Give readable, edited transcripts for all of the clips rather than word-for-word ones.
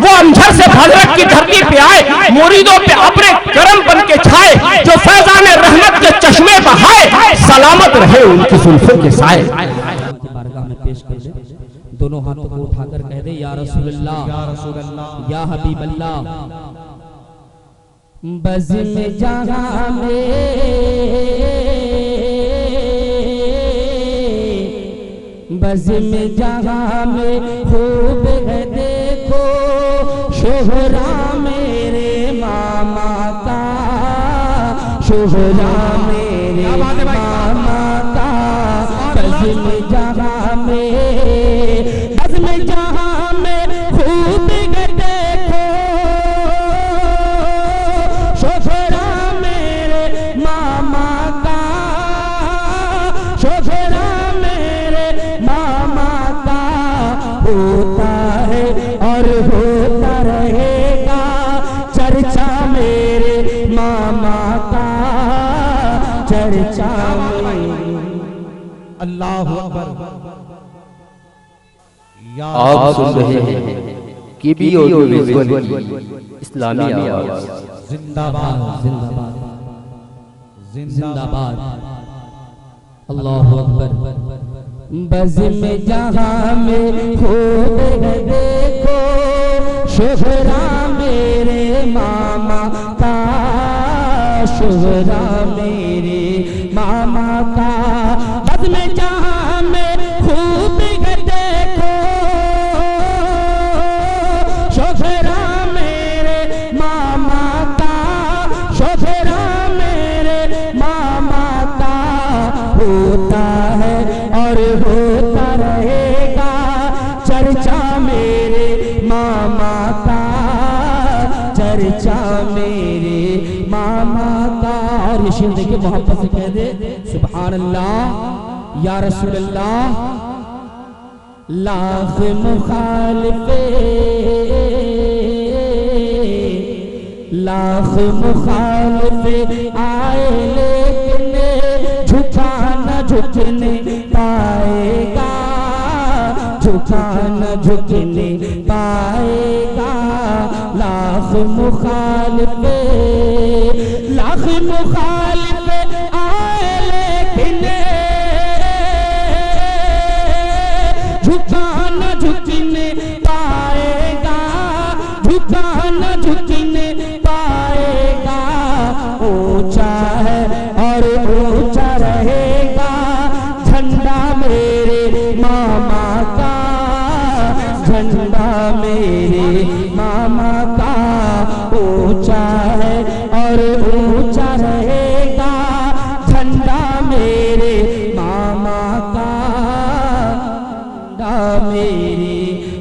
वो अमझर से हजरत की धरती पे आए, मुरीदों पे अपने करम बन के छाए, जो फैजान रहमत के चश्मे बहाए, सलामत रहे उनकी जुल्फों के साए। बारगाह में पेश कर दे, दोनों हाथों को उठाकर कह दे या रसूलल्लाह, या रसूलल्लाह, या हबीबल्लाह। बज़्म जहां में, बज़्म जहां में खूब है देखो शोहरा मेरे मामा का, शोहरा मेरे मामा का। बज़्म जहां में, बज़्म जहां में खूब है देखो शोहरा मेरे मामा का, शोहरा मेरे मामा का। होता है और होता रहेगा चर्चा मेरे मामा का, चर्चा मेरे। अल्लाहु अकबर। आप सुन रहे हैं कीबी ऑडियो विजुअल की इस्लामी आवाज। जिंदाबाद, जिंदाबाद, जिंदाबाद। अल्लाहु अकबर। बज़्म जहां में खूब है देखो शोहरा मेरे मामा का, शोहरा मेरे मामा का। बज़्म जहां में खूब है देखो शोहरा मेरे मामा का, शोहरा मेरे मामा का। होता है और होता रहेगा चर्चा मेरे मामा का, चर्चा मेरे मामा का। और ये शेर देखिए मोहब्बत से कह दे सुभान अल्लाह या रसूल अल्लाह। लाख मुखालिफे, लाख मुखालिफे आए लेकिन झुका न झुकने पाएगा, झुका न झुकने पाएगा। लाख मुखालिफे, लाख मुखालिफे आए लेकिन झुका न झुकने पाएगा, झुका न झुकने पाएगा। ऊंचा है और ऊंचा रहेगा झंडा मेरे मामा का, झंडा मेरे मामा का। ऊंचा है और ऊंचा रहेगा झंडा मेरे मामा का, झंडा मेरे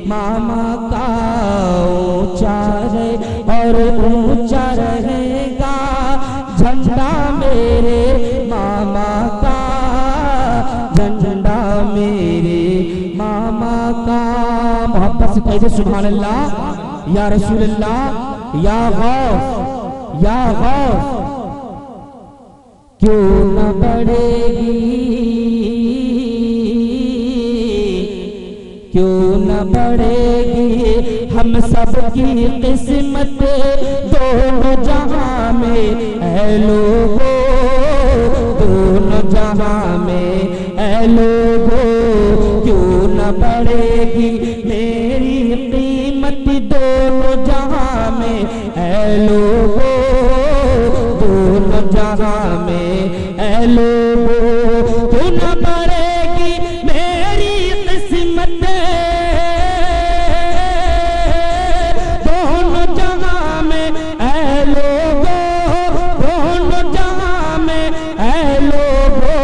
मामा का। ऊंचा है और ऊंचा रहेगा झंडा मेरे मामा का, झंडा मेरे मामा का। मोहब्बत से कहिए सुभान अल्लाह या रसूल अल्लाह, या गौस, या गौस। क्यों न बढ़ेगी, क्यों न बढ़ेगी हम सब की किस्मत दोनों जहां में ऐ लोगो, दोनों जहां में ऐ लोगो। क्यों न बढ़ेगी मेरी कीमत दोनों जहां में ऐ लोगो, दोनों जहां में ऐ लोगो। क्यों न बढ़ेगी मेरी किस्मत दोनों जहां में ऐ लोगो, दोनों जहां में ऐ लोगो।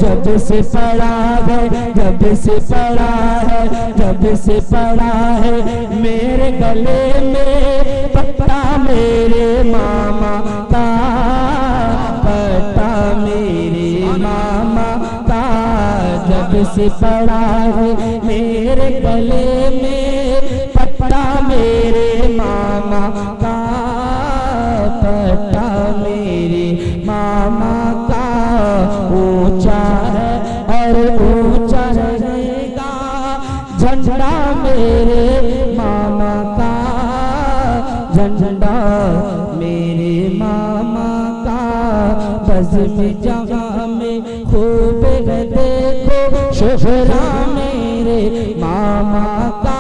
जब से पड़ा है, जब से पड़ा है, जब से पड़ा है मेरे गले में पट्टा मेरे मामा का, पट्टा मेरे मामा का। जब से पड़ा है मेरे गले में पट्टा मेरे मामा का, पट्टा मेरे मामा का। ऊंचा है और ऊंचा रहेगा झंडा मेरे मामा का, झंडा मेरे मामा का बज़्म जहां में खूब है देखो शोहरा मेरे मामा का,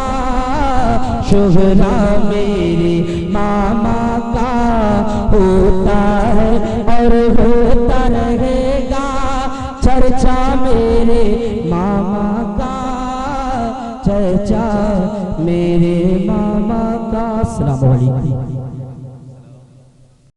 शोहरा मेरे मामा का होता है और होता रहेगा चर्चा मेरे मामा का, चर्चा मेरे मामा का। अस्सलाम वालेकुम।